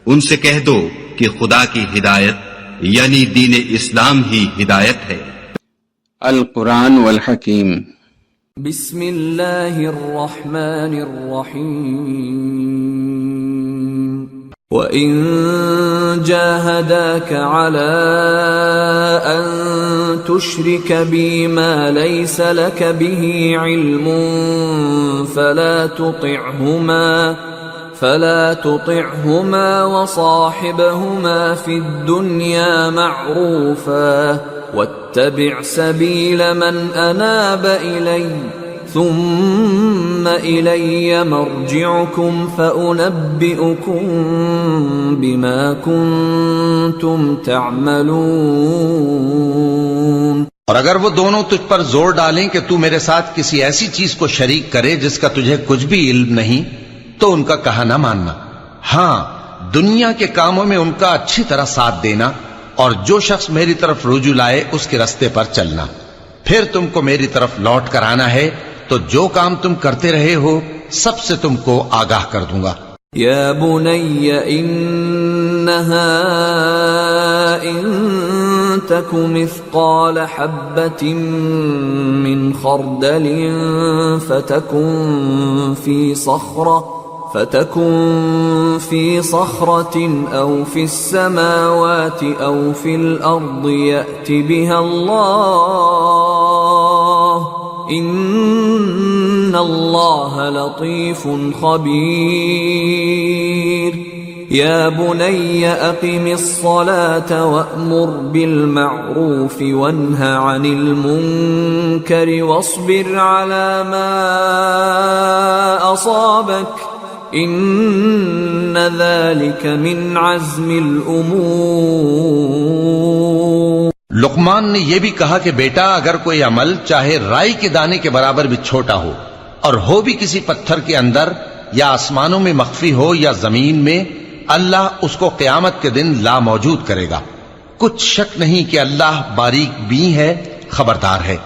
ان سے کہہ دو کہ خدا کی ہدایت یعنی دین اسلام ہی ہدایت ہے۔ القرآن والحکیم۔ بسم اللہ الرحمن الرحیم۔ وَإِن جَاهَدَاكَ عَلَىٰ أَن تُشْرِكَ بِي مَا لَيْسَ لَكَ بِهِ عِلْمٌ فَلَا تُطِعْهُمَا وَصَاحِبْهُمَا فِي الدُّنْيَا مَعْرُوفًا وَاتَّبِعْ سَبِيلَ مَنْ أَنَابَ إِلَيَّ ثُمَّ إِلَيَّ مَرْجِعُكُمْ فَأُنَبِّئُكُم بِمَا كُنتُمْ تَعْمَلُونَ۔ اور اگر وہ دونوں تجھ پر زور ڈالیں کہ تو میرے ساتھ کسی ایسی چیز کو شریک کرے جس کا تجھے کچھ بھی علم نہیں، تو ان کا کہا نہ ماننا۔ ہاں، دنیا کے کاموں میں ان کا اچھی طرح ساتھ دینا، اور جو شخص میری طرف رجوع لائے اس کے رستے پر چلنا۔ پھر تم کو میری طرف لوٹ کر آنا ہے، تو جو کام تم کرتے رہے ہو سب سے تم کو آگاہ کر دوں گا۔ یا بنی انہا ان تک مثقال حبۃ من خردل فتكن في صخرة أو في السماوات أو في الأرض يأت بها الله إن الله لطيف خبير۔ يا بني أقم الصلاة وأمر بالمعروف وانه عن المنكر واصبر على ما أصابك ان ذلك من عزم الامور۔ لقمان نے یہ بھی کہا کہ بیٹا، اگر کوئی عمل چاہے رائی کے دانے کے برابر بھی چھوٹا ہو، اور ہو بھی کسی پتھر کے اندر یا آسمانوں میں مخفی ہو یا زمین میں، اللہ اس کو قیامت کے دن لا موجود کرے گا۔ کچھ شک نہیں کہ اللہ باریک بین ہے، خبردار ہے۔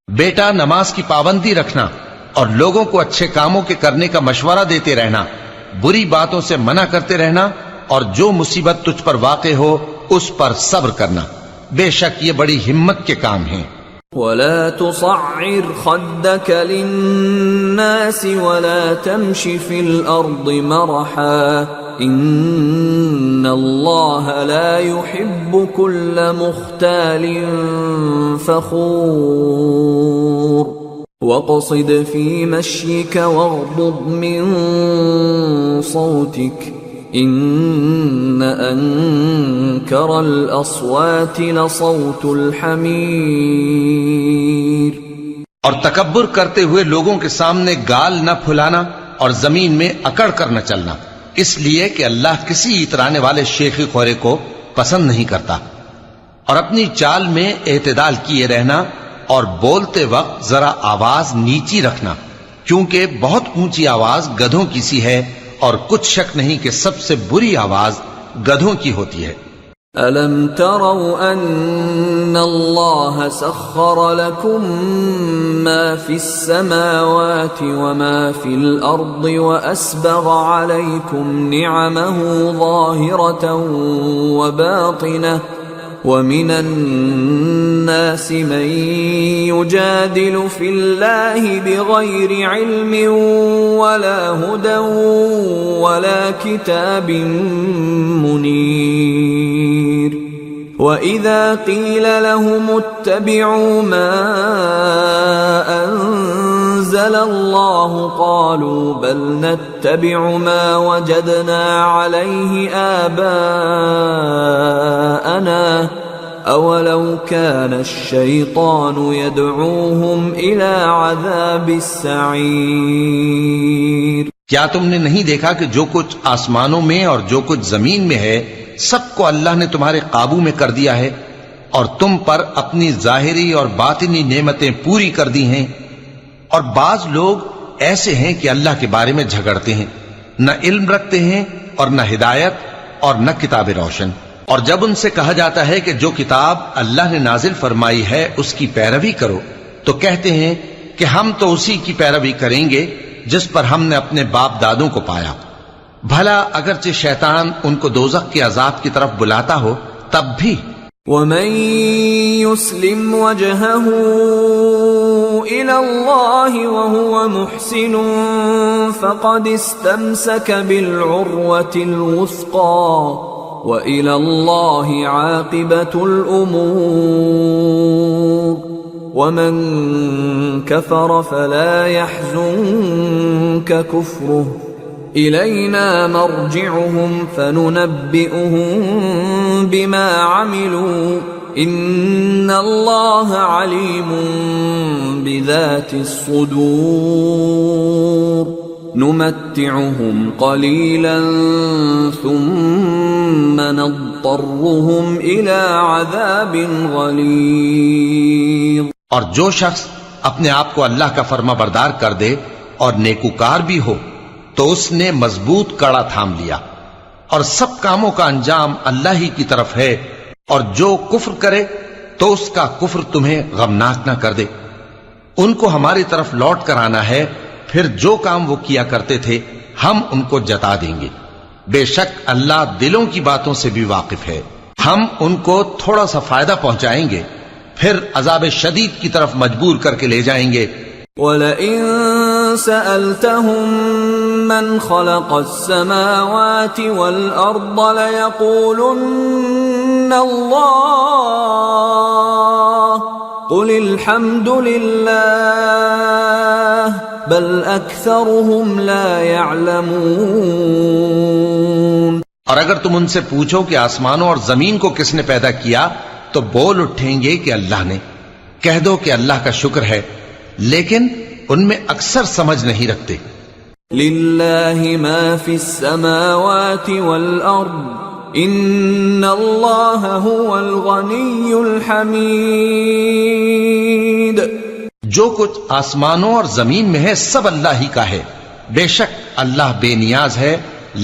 بیٹا، نماز کی پابندی رکھنا اور لوگوں کو اچھے کاموں کے کرنے کا مشورہ دیتے رہنا، بری باتوں سے منع کرتے رہنا، اور جو مصیبت تجھ پر واقع ہو اس پر صبر کرنا، بے شک یہ بڑی ہمت کے کام ہیں۔ وَلَا تُصَعِّرْ خَدَّكَ لِلنَّاسِ وَلَا تَمْشِ فِي الْأَرْضِ مَرَحًا إِنَّ اللَّهَ لَا يُحِبُّ كُلَّ مُخْتَالٍ فَخُورٍ۔ وَاقْصِدْ فِي مَشْيِكَ وَاغْضُضْ مِنْ صَوْتِكَ إِنَّ أَنكَرَ الْأَصْوَاتِ لَصَوْتُ الْحَمِيرِ۔ اور تکبر کرتے ہوئے لوگوں کے سامنے گال نہ پھلانا اور زمین میں اکڑ کر نہ چلنا، اس لیے کہ اللہ کسی اترانے والے شیخی خورے کو پسند نہیں کرتا۔ اور اپنی چال میں اعتدال کیے رہنا، اور بولتے وقت ذرا آواز نیچی رکھنا، کیونکہ بہت اونچی آواز گدھوں کی سی ہے، اور کچھ شک نہیں کہ سب سے بری آواز گدھوں کی ہوتی ہے۔ أَلَمْ تَرَوْا أَنَّ اللَّهَ سَخَّرَ لَكُم مَّا فِي السَّمَاوَاتِ وَمَا فِي الْأَرْضِ وَأَسْبَغَ عَلَيْكُمْ نِعَمَهُ ظَاهِرَةً وَبَاطِنَةً وَمِنَ النَّاسِ مَن يُجَادِلُ فِي اللَّهِ بِغَيْرِ عِلْمٍ وَلَا هُدًى وَلَا كِتَابٍ مُنِيرٍ۔ وَإِذَا قِيلَ لَهُمُ اتَّبِعُوا مَا أَنزَلَ اللَّهُ قَالُوا بَلْ نَتَّبِعُ مَا وَجَدْنَا عَلَيْهِ آبَاءَنَا أَوَلَوْ كَانَ الشَّيْطَانُ يَدْعُوهُمْ إِلَى عَذَابِ السَّعِيرِ۔ کیا تم نے نہیں دیکھا کہ جو کچھ آسمانوں میں اور جو کچھ زمین میں ہے سب کو اللہ نے تمہارے قابو میں کر دیا ہے، اور تم پر اپنی ظاہری اور باطنی نعمتیں پوری کر دی ہیں۔ اور بعض لوگ ایسے ہیں کہ اللہ کے بارے میں جھگڑتے ہیں، نہ علم رکھتے ہیں اور نہ ہدایت اور نہ کتاب روشن۔ اور جب ان سے کہا جاتا ہے کہ جو کتاب اللہ نے نازل فرمائی ہے اس کی پیروی کرو، تو کہتے ہیں کہ ہم تو اسی کی پیروی کریں گے جس پر ہم نے اپنے باپ دادوں کو پایا، بھلا اگرچہ شیطان ان کو دوزخ کے عذاب کی طرف بلاتا ہو تب بھی. ومن يسلم وجهه إلى الله وهو محسن فقد استمسك بالعروة الوثقى وإلى الله عاقبة الأمور ومن كفر فلا يحزنك كفره إلينا مرجعهم فننبئهم بما عملوا إن الله عليم بذات الصدور نمتعهم قليلا ثم نضطرهم إلى عذاب غليظ. اور جو شخص اپنے آپ کو اللہ کا فرما بردار کر دے اور نیکوکار بھی ہو تو اس نے مضبوط کڑا تھام لیا، اور سب کاموں کا انجام اللہ ہی کی طرف ہے. اور جو کفر کرے تو اس کا کفر تمہیں غمناک نہ کر دے. ان کو ہماری طرف لوٹ کر آنا ہے، پھر جو کام وہ کیا کرتے تھے ہم ان کو جتا دیں گے. بے شک اللہ دلوں کی باتوں سے بھی واقف ہے. ہم ان کو تھوڑا سا فائدہ پہنچائیں گے، پھر عذاب شدید کی طرف مجبور کر کے لے جائیں گے. وَلَئِن سَأَلْتَهُم مَّنْ خَلَقَ السَّمَاوَاتِ وَالْأَرْضَ لَيَقُولُنَّ اللَّهُ قُلِ الْحَمْدُ لِلَّهِ بَلْ أَكْثَرُهُمْ لَا يَعْلَمُونَ. اور اگر تم ان سے پوچھو کہ آسمانوں اور زمین کو کس نے پیدا کیا تو بول اٹھیں گے کہ اللہ نے. کہہ دو کہ اللہ کا شکر ہے، لیکن ان میں اکثر سمجھ نہیں رکھتے. لِلَّهِ مَا فِي السَّمَاوَاتِ وَالْأَرْضِ إِنَّ اللَّهَ هُوَ الْغَنِيُّ الْحَمِيدُ. جو کچھ آسمانوں اور زمین میں ہے سب اللہ ہی کا ہے. بے شک اللہ بے نیاز ہے،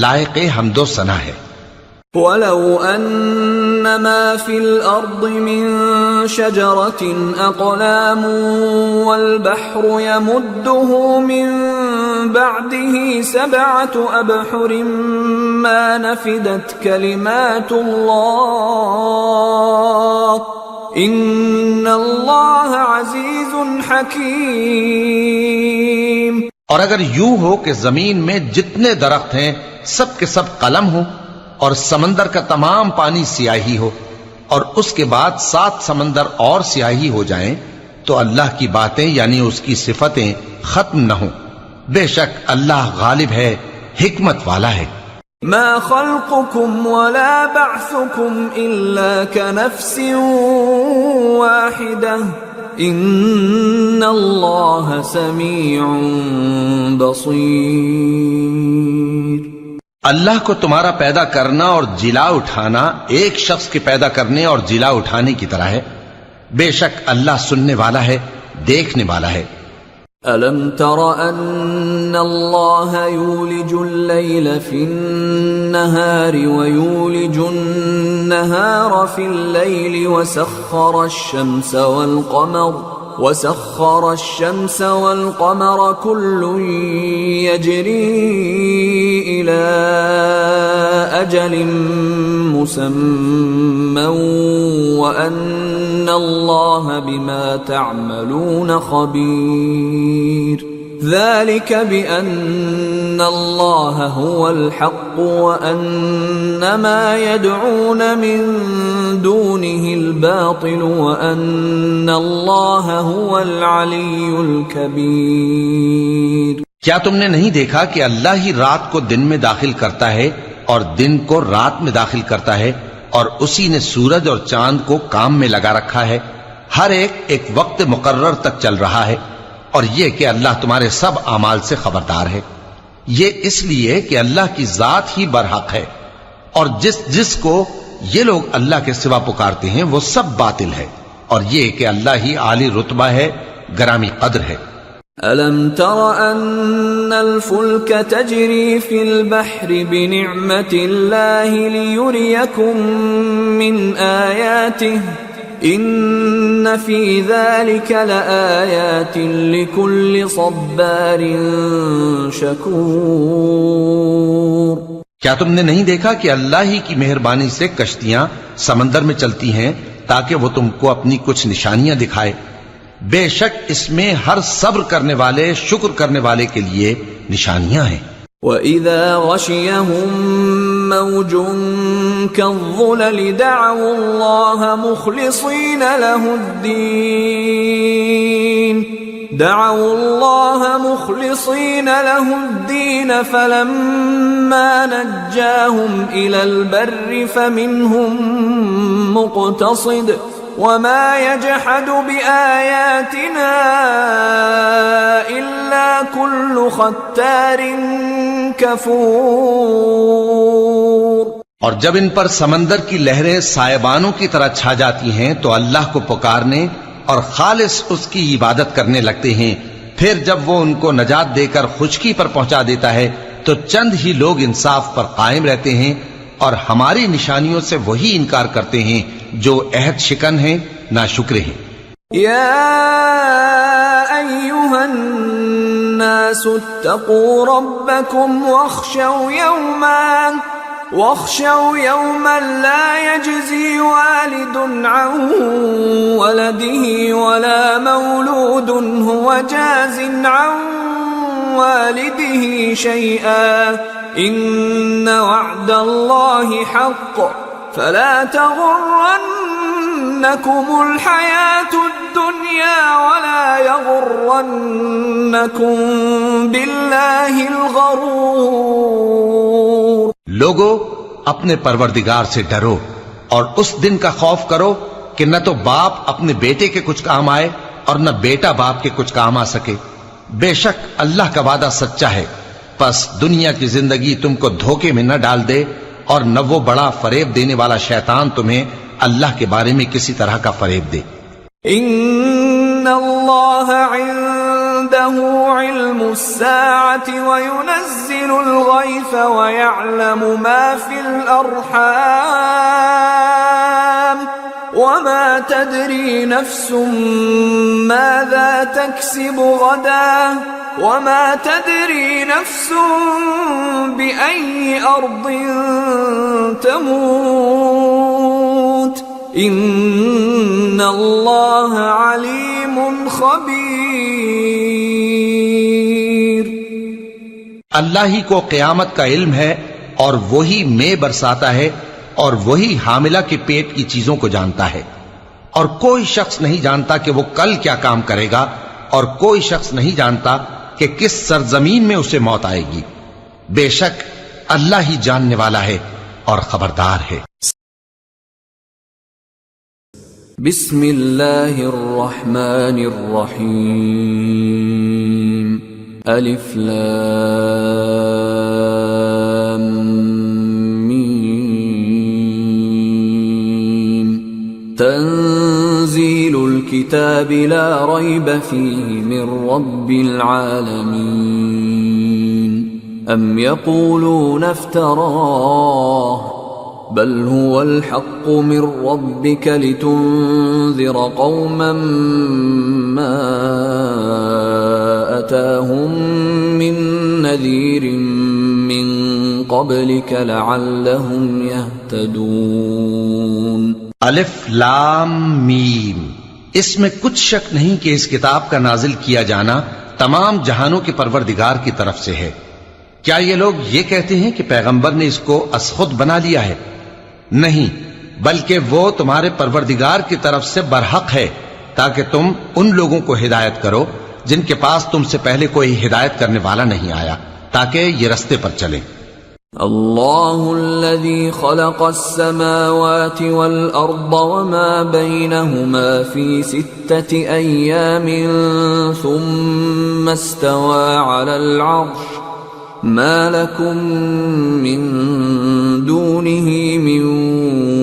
لائق حمد و ثنا ہے. وَلَوْ أَنَّ مَا فِي الْأَرْضِ مِن شَجَرَةٍ أَقْلَامٌ وَالْبَحْرُ يَمُدُّهُ مِن بَعْدِهِ 7 أَبْحُرٍ مَا نَفِدَتْ كَلِمَاتُ اللَّهِ إِنَّ اللَّهَ عَزِيزٌ حَكِيمٌ. اور اگر یوں ہو کہ زمین میں جتنے درخت ہیں سب کے سب قلم ہو، اور سمندر کا تمام پانی سیاہی ہو، اور اس کے بعد 7 سمندر اور سیاہی ہو جائیں، تو اللہ کی باتیں یعنی اس کی صفتیں ختم نہ ہوں. بے شک اللہ غالب ہے، حکمت والا ہے. ما خلقكم ولا بعثكم إلا كنفس واحدة إن الله سميع بصير. اللہ کو تمہارا پیدا کرنا اور جلا اٹھانا ایک شخص کے پیدا کرنے اور جلا اٹھانے کی طرح ہے. بے شک اللہ سننے والا ہے، دیکھنے والا ہے. أَلَمْ تَرَ أَنَّ اللَّهَ يُولِجُ اللَّيْلَ فِي النَّهَارِ وَيُولِجُ النَّهَارَ فِي اللَّيْلِ وَسَخَّرَ الشَّمْسَ وَالْقَمَرَ كُلٌّ يَجْرِي إِلَى أَجَلٍ مُّسَمًّى وَأَنَّ اللَّهَ بِمَا تَعْمَلُونَ خَبِيرٌ. ذَلِكَ بِأَنَّ اللَّهَ هُوَ الْحَقُّ وَأَنَّ مَا يَدْعُونَ مِن دُونِهِ الْبَاطِلُ وَأَنَّ اللَّهَ هُوَ الْعَلِيُّ الْكَبِيرُ. کیا تم نے نہیں دیکھا کہ اللہ ہی رات کو دن میں داخل کرتا ہے اور دن کو رات میں داخل کرتا ہے، اور اسی نے سورج اور چاند کو کام میں لگا رکھا ہے، ہر ایک وقت مقرر تک چل رہا ہے. اور یہ کہ اللہ تمہارے سب اعمال سے خبردار ہے. یہ اس لیے کہ اللہ کی ذات ہی برحق ہے، اور جس کو یہ لوگ اللہ کے سوا پکارتے ہیں وہ سب باطل ہے. اور یہ کہ اللہ ہی عالی رتبہ ہے، گرامی قدر ہے. أَلَمْ تَرَ أَنَّ الْفُلْكَ تَجْرِي فِي الْبَحْرِ بِنِعْمَةِ اللَّهِ لِيُرِيَكُم مِّنْ آيَاتِهِ ان فی ذلک لآیات لکل صبار شکور. کیا تم نے نہیں دیکھا کہ اللہ ہی کی مہربانی سے کشتیاں سمندر میں چلتی ہیں تاکہ وہ تم کو اپنی کچھ نشانیاں دکھائے؟ بے شک اس میں ہر صبر کرنے والے، شکر کرنے والے کے لیے نشانیاں ہیں. وَإِذَا غَشِيَهُم مَّوْجٌ كَالظُّلَلِ دَعَوُا اللَّهَ مُخْلِصِينَ لَهُ الدِّينَ فَلَمَّا نَجَّاهُمْ إِلَى الْبَرِّ فَمِنْهُم مُّقْتَصِدٌ وَمَا يَجْحَدُ بِآيَاتِنَا إِلَّا كُلُّ خَتَّارٍ کفور. اور جب ان پر سمندر کی لہریں سائبانوں کی طرح چھا جاتی ہیں تو اللہ کو پکارنے اور خالص اس کی عبادت کرنے لگتے ہیں. پھر جب وہ ان کو نجات دے کر خشکی پر پہنچا دیتا ہے تو چند ہی لوگ انصاف پر قائم رہتے ہیں اور ہماری نشانیوں سے وہی انکار کرتے ہیں جو عہد شکن ہیں، ناشکرے ہیں. یا ایھا الناس اتقوا ربکم واخشوا یوما لا يجزي والد عن ولده ولا مولود هو جاز عن والده شيئا ان وعد الله حق فلا تغرنكم الحياة الدنيا ولا يغرنكم بالله الغرور. لوگو اپنے پروردگار سے ڈرو اور اس دن کا خوف کرو کہ نہ تو باپ اپنے بیٹے کے کچھ کام آئے اور نہ بیٹا باپ کے کچھ کام آ سکے. بے شک اللہ کا وعدہ سچا ہے، پس دنیا کی زندگی تم کو دھوکے میں نہ ڈال دے اور نہ وہ بڑا فریب دینے والا شیطان تمہیں اللہ کے بارے میں کسی طرح کا فریب دے. ان اللہ عنده علم الساعة وينزل الغيث ويعلم ما في الأرحام وما تدري نفس ماذا تكسب غدا وما تدري نفس بأي أرض تموت ان اللہ علیم خبیر. اللہ ہی کو قیامت کا علم ہے اور وہی مے برساتا ہے اور وہی حاملہ کے پیٹ کی چیزوں کو جانتا ہے. اور کوئی شخص نہیں جانتا کہ وہ کل کیا کام کرے گا اور کوئی شخص نہیں جانتا کہ کس سرزمین میں اسے موت آئے گی. بے شک اللہ ہی جاننے والا ہے اور خبردار ہے. بسم اللہ الرحمن الرحیم. الف لام میم. تنزیل الكتاب لا ریب فیہ من رب العالمین. ام یقولون افتراہ بل هو الحق من ربك لتنذر قوما ما أتاهم من نذير من قبلك لعلهم يهتدون. الف لام میم. اس میں کچھ شک نہیں کہ اس کتاب کا نازل کیا جانا تمام جہانوں کے پروردگار کی طرف سے ہے. کیا یہ لوگ یہ کہتے ہیں کہ پیغمبر نے اس کو از خود بنا لیا ہے؟ نہیں، بلکہ وہ تمہارے پروردگار کی طرف سے برحق ہے تاکہ تم ان لوگوں کو ہدایت کرو جن کے پاس تم سے پہلے کوئی ہدایت کرنے والا نہیں آیا، تاکہ یہ رستے پر چلیں. اللہ الذي خلق السماوات والأرض وما بينهما في 6 أيام ثم استوى على العرش ما لكم من دونه من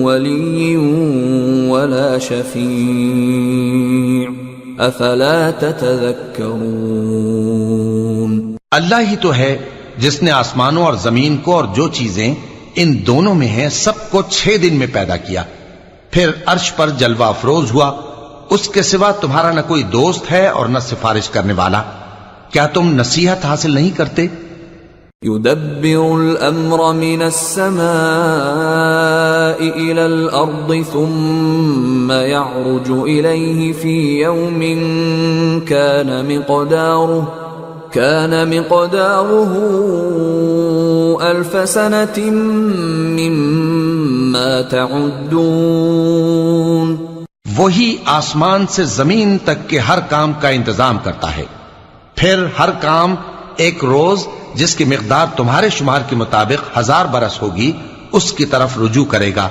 ولي ولا شفيع افلا تتذكرون. اللہ ہی تو ہے جس نے آسمانوں اور زمین کو اور جو چیزیں ان دونوں میں ہیں سب کو 6 دن میں پیدا کیا، پھر عرش پر جلوہ افروز ہوا، اس کے سوا تمہارا نہ کوئی دوست ہے اور نہ سفارش کرنے والا، کیا تم نصیحت حاصل نہیں کرتے؟ يدبر الأمر من السماء إلى الأرض ثم يعرج إليه في يوم كان مقداره 1000 سنة مما تعدون. وہی آسمان سے زمین تک کے ہر کام کا انتظام کرتا ہے، پھر ہر کام ایک روز جس کی مقدار تمہارے شمار کے مطابق 1000 برس ہوگی اس کی طرف رجوع کرے گا.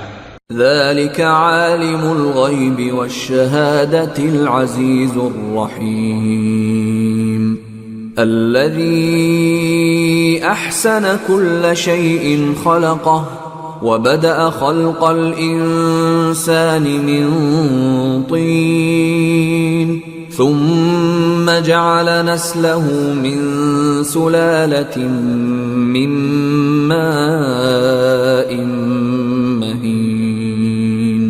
ذلك عالم الغیب والشہادة العزیز الرحیم الذي احسن كل شيء خلقه وبدأ خلق الإنسان من طين ثم جعل نسله من سلالة من ماء مهين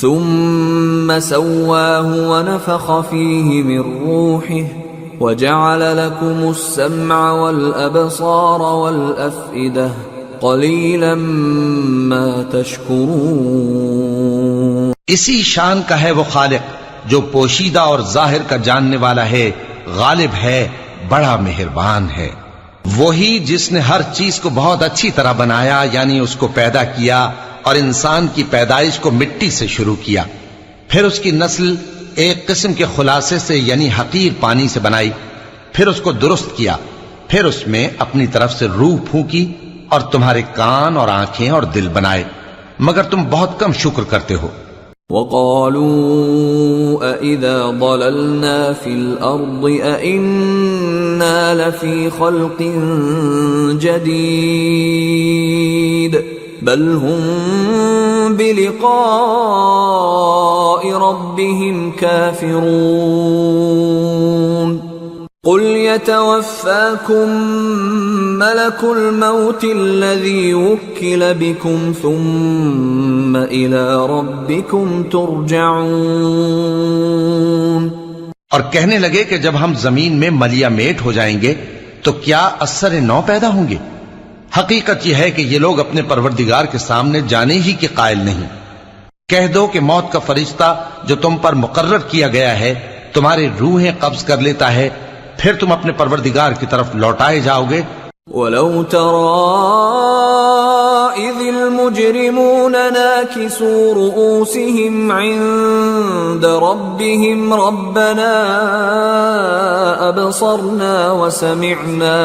ثم سواه ونفخ فيه من روحه وجعل لكم السمع والأبصار والأفئدة قلیلا ما تشکرون. اسی شان کا ہے وہ خالق جو پوشیدہ اور ظاہر کا جاننے والا ہے، غالب ہے، بڑا مہربان ہے. وہی جس نے ہر چیز کو بہت اچھی طرح بنایا، یعنی اس کو پیدا کیا اور انسان کی پیدائش کو مٹی سے شروع کیا، پھر اس کی نسل ایک قسم کے خلاصے سے یعنی حقیر پانی سے بنائی، پھر اس کو درست کیا، پھر اس میں اپنی طرف سے روح پھونکی اور تمہارے کان اور آنکھیں اور دل بنائے، مگر تم بہت کم شکر کرتے ہو. وَقَالُوا أَإِذَا ضَلَلْنَا فِي الْأَرْضِ أَإِنَّا لَفِي خَلْقٍ جَدِيدٍ بَلْ هُمْ بِلِقَاءِ رَبِّهِمْ كَافِرُونَ. قُلْ يَتَوَفَّاكُمْ مَلَكُ الْمَوْتِ الَّذِي وُكِّلَ بِكُمْ ثُمَّ إِلَى رَبِّكُمْ تُرْجَعُونَ. اور کہنے لگے کہ جب ہم زمین میں ملیا میٹ ہو جائیں گے تو کیا اثر نو پیدا ہوں گے؟ حقیقت یہ ہے کہ یہ لوگ اپنے پروردگار کے سامنے جانے ہی کے قائل نہیں. کہہ دو کہ موت کا فرشتہ جو تم پر مقرر کیا گیا ہے تمہاری روحیں قبض کر لیتا ہے، پھر تم اپنے پروردگار کی طرف لوٹائے جاؤ گے. وَلَوْ تَرَىٰ إِذِ الْمُجْرِمُونَ نَاكِسُو رُءُوسِهِمْ عِندَ رَبِّهِمْ رَبَّنَا أَبْصَرْنَا وَسَمِعْنَا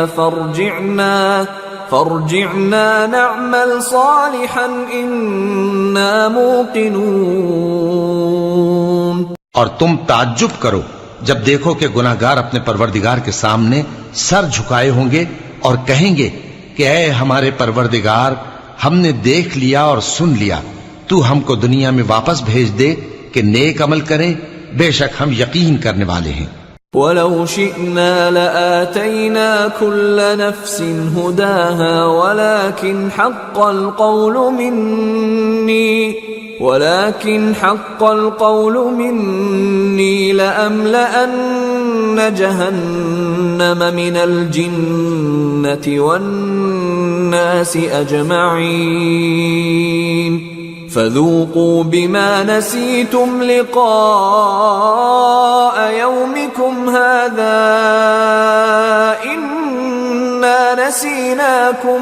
فارجعنا نعمل صالحا إنا موقنون. اور تم تعجب کرو جب دیکھو کہ گناہگار اپنے پروردگار کے سامنے سر جھکائے ہوں گے اور کہیں گے کہ اے ہمارے پروردگار، ہم نے دیکھ لیا اور سن لیا، تو ہم کو دنیا میں واپس بھیج دے کہ نیک عمل کریں، بے شک ہم یقین کرنے والے ہیں. وَلَوْ شِئْنَا لَآتَيْنَا كُلَّ نَفْسٍ هُدَاهَا وَلَكِنْ حَقَّ الْقَوْلُ مِنِّي لَأَمْلَأَنَّ جَهَنَّمَ مِنَ الْجِنَّةِ وَالنَّاسِ أَجْمَعِينَ. فَذُوقُوا بِمَا نَسِيتُمْ لِقَاءَ يَوْمِكُمْ هَذَا إِنَّا نَسِينَاكُمْ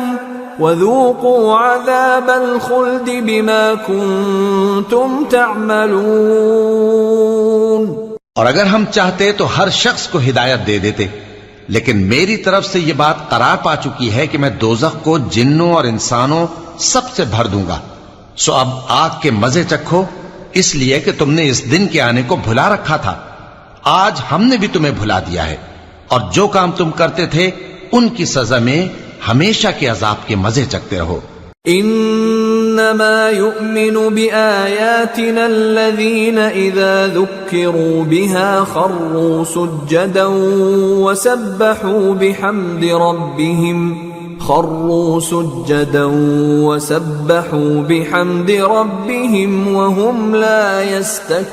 وَذُوقُوا عَذَابَ الْخُلْدِ بِمَا كُنْتُمْ تَعْمَلُونَ. اور اگر ہم چاہتے تو ہر شخص کو ہدایت دے دیتے، لیکن میری طرف سے یہ بات قرار پا چکی ہے کہ میں دوزخ کو جنوں اور انسانوں سب سے بھر دوں گا. سو اب آگ کے مزے چکھو، اس لیے کہ تم نے اس دن کے آنے کو بھلا رکھا تھا. آج ہم نے بھی تمہیں بھلا دیا ہے، اور جو کام تم کرتے تھے ان کی سزا میں ہمیشہ کے عذاب کے مزے چکھتے رہو. انما يؤمن بآياتنا الذين اذا ذكروا بها خروا سجدا وسبحوا بحمد ربهم خروا سجدا وسبحوا بحمد ربهم وهم لا يستكبرون.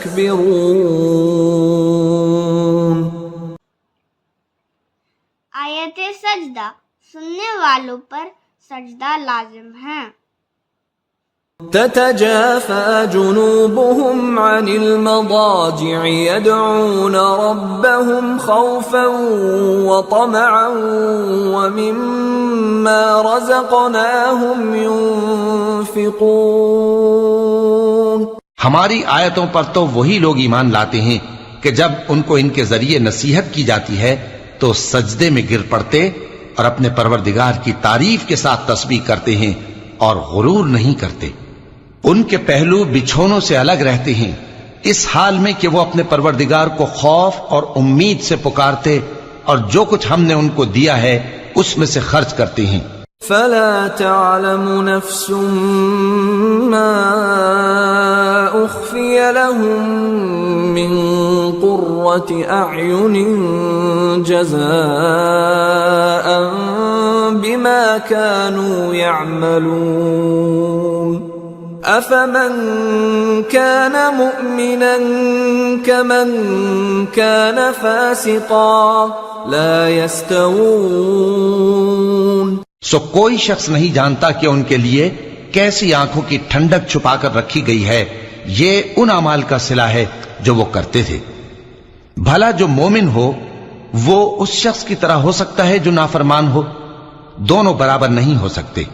آیت سجدہ سننے والوں پر سجدہ لازم ہے. تتجافى جنوبهم عن المضاجع يدعون ربهم خوفا وطمعا ومما رزقناهم ينفقون. ہماری آیتوں پر تو وہی لوگ ایمان لاتے ہیں کہ جب ان کو ان کے ذریعے نصیحت کی جاتی ہے تو سجدے میں گر پڑتے اور اپنے پروردگار کی تعریف کے ساتھ تسبیح کرتے ہیں اور غرور نہیں کرتے. ان کے پہلو بچھونوں سے الگ رہتے ہیں اس حال میں کہ وہ اپنے پروردگار کو خوف اور امید سے پکارتے اور جو کچھ ہم نے ان کو دیا ہے اس میں سے خرچ کرتے ہیں. فلا تعلم نفس ما أخفي لهم من قرة أعين جزاء بما كانوا يعملون. أفمن كان مؤمنا كمن كان فاسقا لا يستوون. سو کوئی شخص نہیں جانتا کہ ان کے لیے کیسی آنکھوں کی ٹھنڈک چھپا کر رکھی گئی ہے. یہ ان اعمال کا صلہ ہے جو وہ کرتے تھے. بھلا جو مومن ہو وہ اس شخص کی طرح ہو سکتا ہے جو نافرمان ہو؟ دونوں برابر نہیں ہو سکتے.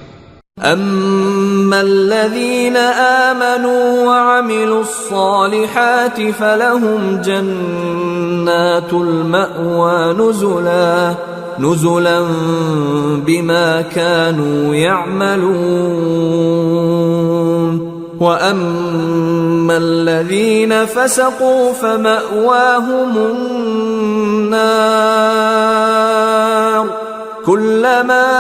أما الذين آمنوا وعملوا الصالحات فلهم جنات المأوى نزلا بما كانوا يعملون. وأما الذين فسقوا فمأواهم النار كلما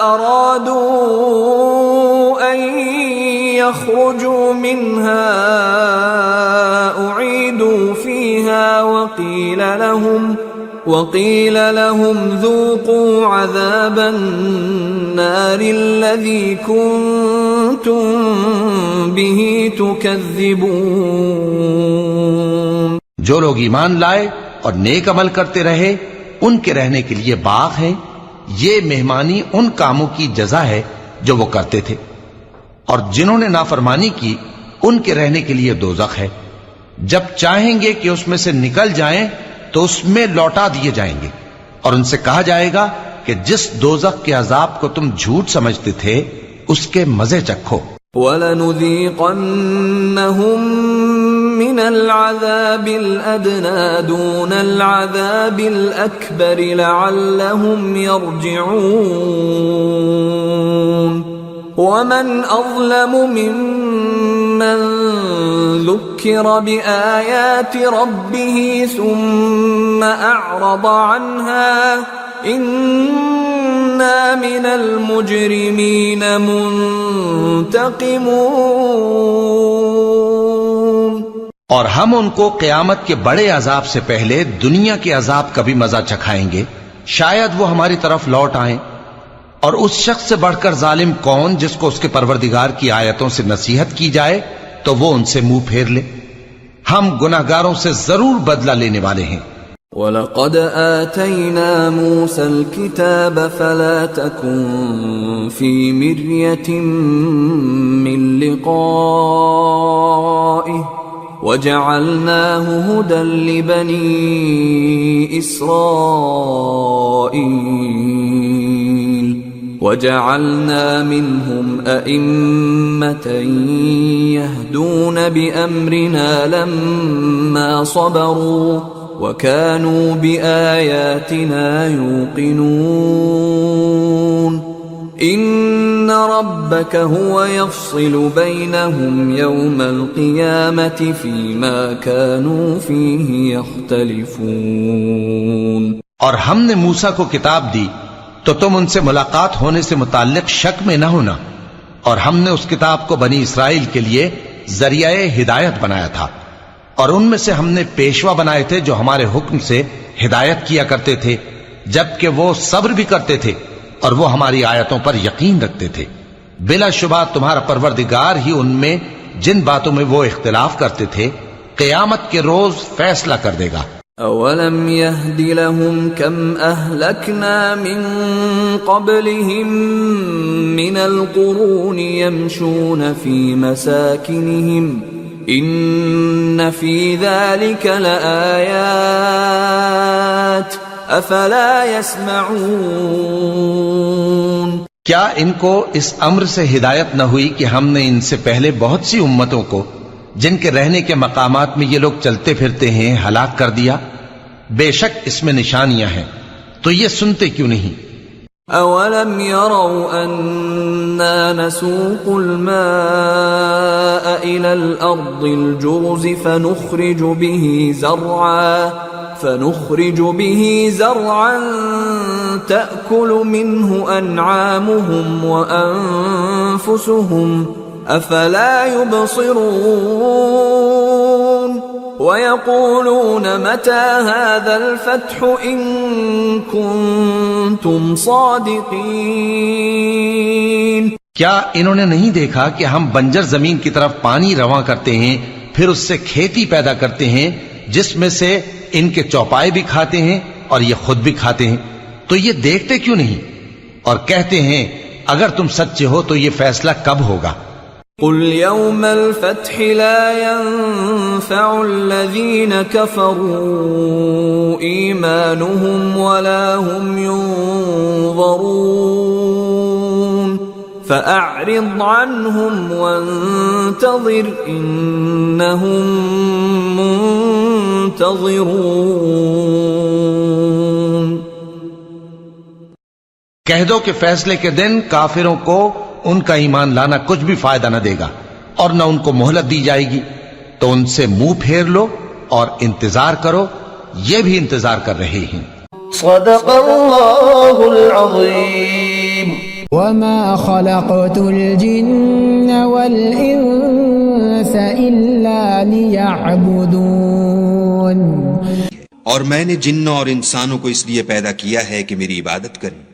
أرادوا أن يخرجوا منها أعيدوا فيها وقيل لهم ذوقوا عذاب النار الذي كنتم به تكذبون. جو لوگ ایمان لائے اور نیک عمل کرتے رہے ان کے رہنے کے لیے باغ ہیں. یہ مہمانی ان کاموں کی جزا ہے جو وہ کرتے تھے. اور جنہوں نے نافرمانی کی ان کے رہنے کے لیے دوزخ ہے. جب چاہیں گے کہ اس میں سے نکل جائیں تو اس میں لوٹا دیے جائیں گے اور ان سے کہا جائے گا کہ جس دوزخ کے عذاب کو تم جھوٹ سمجھتے تھے اس کے مزے چکھو. وَلَنُذِيقَنَّهُم مِّنَ الْعَذَابِ الْأَدْنَىٰ دُونَ الْعَذَابِ الْأَكْبَرِ لَعَلَّهُمْ يَرْجِعُونَ. وَمَنْ أَظْلَمُ مِمَّن ذُكِّرَ بِآيَاتِ رَبِّهِ ثُمَّ أَعْرَضَ عَنْهَا إِنَّا مِنَ الْمُجْرِمِينَ مُنْتَقِمُونَ. اور ہم ان کو قیامت کے بڑے عذاب سے پہلے دنیا کے عذاب کا بھی مزہ چکھائیں گے. شاید وہ ہماری طرف لوٹ آئیں. اور اس شخص سے بڑھ کر ظالم کون جس کو اس کے پروردگار کی آیتوں سے نصیحت کی جائے تو وہ ان سے منہ پھیر لے. ہم گناہگاروں سے ضرور بدلہ لینے والے ہیں. وَلَقَدْ آتَيْنَا مُوسَى الْكِتَابَ فَلَا تَكُنْ فِي مِرْيَةٍ مِّن لِقَائِهِ وَجَعَلْنَاهُ هُدًى لِبَنِي إِسْرَائِيلَ وَجَعَلْنَا مِنْهُمْ أَئِمَّةً يَهْدُونَ بِأَمْرِنَا لَمَّا صَبَرُوا وَكَانُوا بِآيَاتِنَا يُوقِنُونَ. إِنَّ رَبَّكَ هُوَ يَفْصِلُ بَيْنَهُمْ يَوْمَ الْقِيَامَةِ فِيمَا كَانُوا فِيهِ يَخْتَلِفُونَ. اور ہم نے موسیٰ کو کتاب دی تو تم ان سے ملاقات ہونے سے متعلق شک میں نہ ہونا. اور ہم نے اس کتاب کو بنی اسرائیل کے لیے ذریعہ ہدایت بنایا تھا. اور ان میں سے ہم نے پیشوا بنائے تھے جو ہمارے حکم سے ہدایت کیا کرتے تھے جبکہ وہ صبر بھی کرتے تھے اور وہ ہماری آیتوں پر یقین رکھتے تھے. بلا شبہ تمہارا پروردگار ہی ان میں جن باتوں میں وہ اختلاف کرتے تھے قیامت کے روز فیصلہ کر دے گا. أولم يهد لهم كم أهلكنا من قبلهم من القرون يمشون في مساكنهم إن في ذلك لآيات أفلا يسمعون. کیا ان کو اس امر سے ہدایت نہ ہوئی کہ ہم نے ان سے پہلے بہت سی امتوں کو جن کے رہنے کے مقامات میں یہ لوگ چلتے پھرتے ہیں ہلاک کر دیا؟ بے شک اس میں نشانیاں ہیں، تو یہ سنتے کیوں نہیں؟ أولم يروا أنا نسوق الماء إلى الأرض الجرز فنخرج به زرعا تأكل منه أنعامهم وأنفسهم أفلا يبصرون ويقولون متى هذا الفتح إن كنتم صادقين. کیا انہوں نے نہیں دیکھا کہ ہم بنجر زمین کی طرف پانی رواں کرتے ہیں، پھر اس سے کھیتی پیدا کرتے ہیں جس میں سے ان کے چوپائے بھی کھاتے ہیں اور یہ خود بھی کھاتے ہیں؟ تو یہ دیکھتے کیوں نہیں اور کہتے ہیں اگر تم سچے ہو تو یہ فیصلہ کب ہوگا؟ قل يوم الفتح لا ينفع الذين كفروا إيمانهم ولا هم ينظرون فأعرض عنهم وانتظر إنهم منتظرون. کہہ دو کہ فیصلے کے دن کافروں کو ان کا ایمان لانا کچھ بھی فائدہ نہ دے گا اور نہ ان کو مہلت دی جائے گی، تو ان سے منہ پھیر لو اور انتظار کرو، یہ بھی انتظار کر رہے ہیں. صدق اللہ العظیم. وما خلقت الجن والانس الا ليعبدون. اور میں نے جنوں اور انسانوں کو اس لیے پیدا کیا ہے کہ میری عبادت کریں.